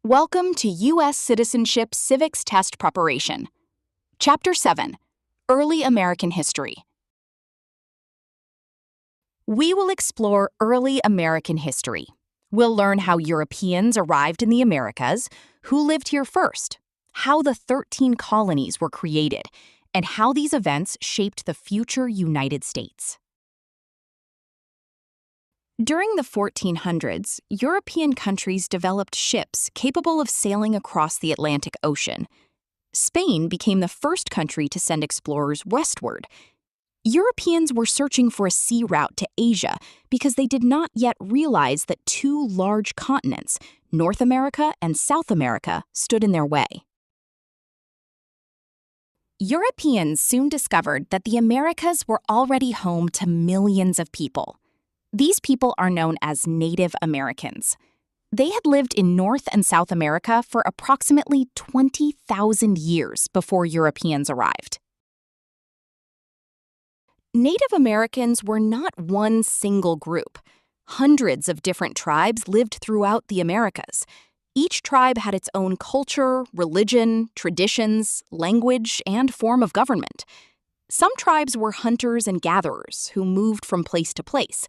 Welcome to U.S Citizenship Civics Test Preparation. Chapter 7, Early American History. We will explore early American history. We'll learn how Europeans arrived in the Americas, who lived here first, how the 13 colonies were created, and how these events shaped the future United States. During the 1400s, European countries developed ships capable of sailing across the Atlantic Ocean. Spain became the first country to send explorers westward. Europeans were searching for a sea route to Asia because they did not yet realize that two large continents, North America and South America, stood in their way. Europeans soon discovered that the Americas were already home to millions of people. These people are known as Native Americans. They had lived in North and South America for approximately 20,000 years before Europeans arrived. Native Americans were not one single group. Hundreds of different tribes lived throughout the Americas. Each tribe had its own culture, religion, traditions, language, and form of government. Some tribes were hunters and gatherers who moved from place to place.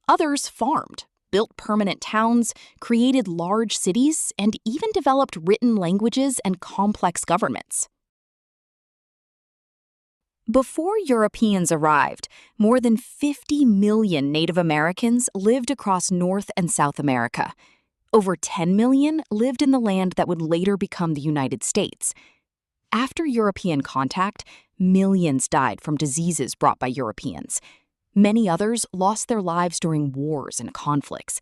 Others farmed, built permanent towns, created large cities, and even developed written languages and complex governments. Before Europeans arrived, more than 50 million Native Americans lived across North and South America. Over 10 million lived in the land that would later become the United States. After European contact, millions died from diseases brought by Europeans. Many others lost their lives during wars and conflicts.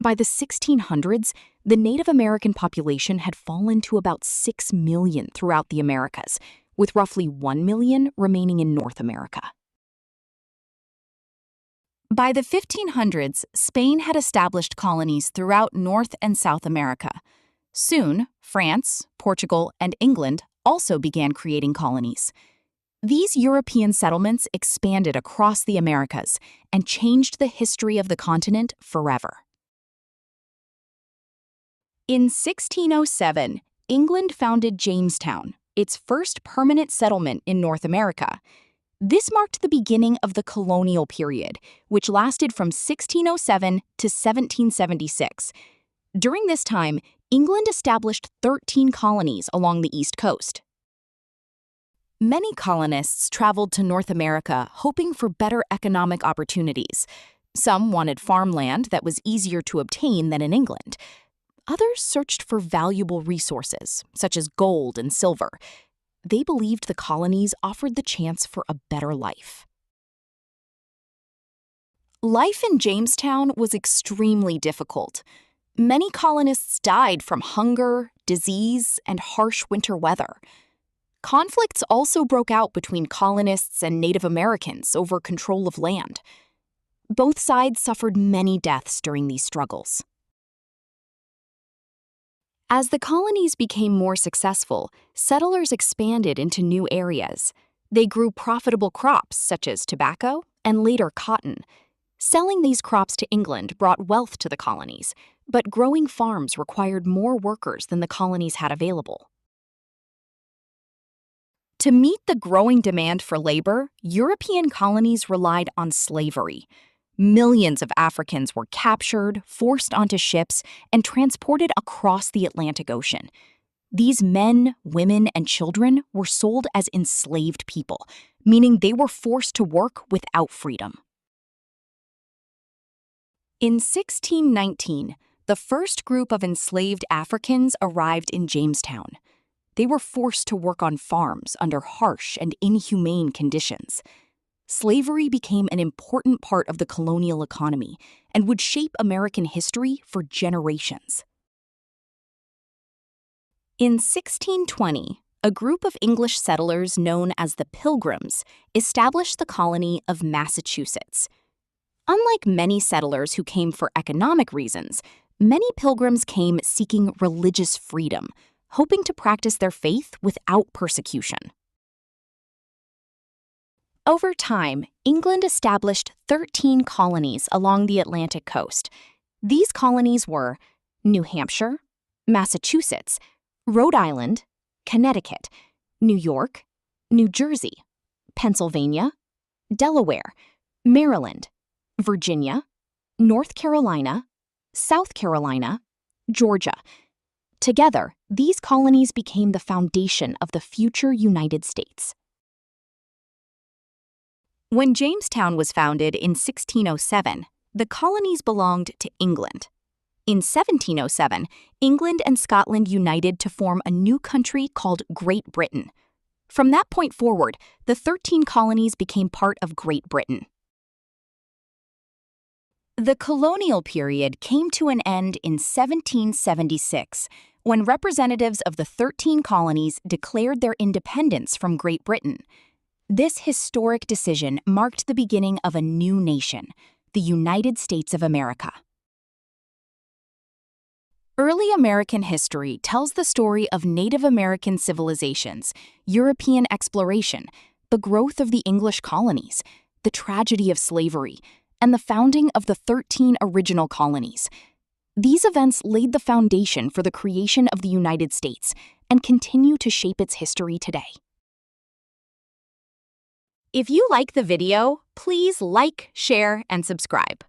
By the 1600s, the Native American population had fallen to about 6 million throughout the Americas, with roughly 1 million remaining in North America. By the 1500s, Spain had established colonies throughout North and South America. Soon, France, Portugal, and England also began creating colonies. These European settlements expanded across the Americas and changed the history of the continent forever. In 1607, England founded Jamestown, its first permanent settlement in North America. This marked the beginning of the colonial period, which lasted from 1607 to 1776. During this time, England established 13 colonies along the East Coast. Many colonists traveled to North America hoping for better economic opportunities. Some wanted farmland that was easier to obtain than in England. Others searched for valuable resources, such as gold and silver. They believed the colonies offered the chance for a better life. Life in Jamestown was extremely difficult. Many colonists died from hunger, disease, and harsh winter weather. Conflicts also broke out between colonists and Native Americans over control of land. Both sides suffered many deaths during these struggles. As the colonies became more successful, settlers expanded into new areas. They grew profitable crops such as tobacco and later cotton. Selling these crops to England brought wealth to the colonies, but growing farms required more workers than the colonies had available. To meet the growing demand for labor, European colonies relied on slavery. Millions of Africans were captured, forced onto ships, and transported across the Atlantic Ocean. These men, women, and children were sold as enslaved people, meaning they were forced to work without freedom. In 1619, the first group of enslaved Africans arrived in Jamestown. They were forced to work on farms under harsh and inhumane conditions. Slavery became an important part of the colonial economy and would shape American history for generations. In 1620, a group of English settlers known as the Pilgrims established the colony of Massachusetts. Unlike many settlers who came for economic reasons, many Pilgrims came seeking religious freedom, hoping to practice their faith without persecution. Over time, England established 13 colonies along the Atlantic coast. These colonies were New Hampshire, Massachusetts, Rhode Island, Connecticut, New York, New Jersey, Pennsylvania, Delaware, Maryland, Virginia, North Carolina, South Carolina, Georgia. Together, these colonies became the foundation of the future United States. When Jamestown was founded in 1607, the colonies belonged to England. In 1707, England and Scotland united to form a new country called Great Britain. From that point forward, the 13 colonies became part of Great Britain. The colonial period came to an end in 1776, when representatives of the 13 colonies declared their independence from Great Britain. This historic decision marked the beginning of a new nation, the United States of America. Early American history tells the story of Native American civilizations, European exploration, the growth of the English colonies, the tragedy of slavery, and the founding of the 13 original colonies. These events laid the foundation for the creation of the United States and continue to shape its history today. If you like the video, please like, share, and subscribe.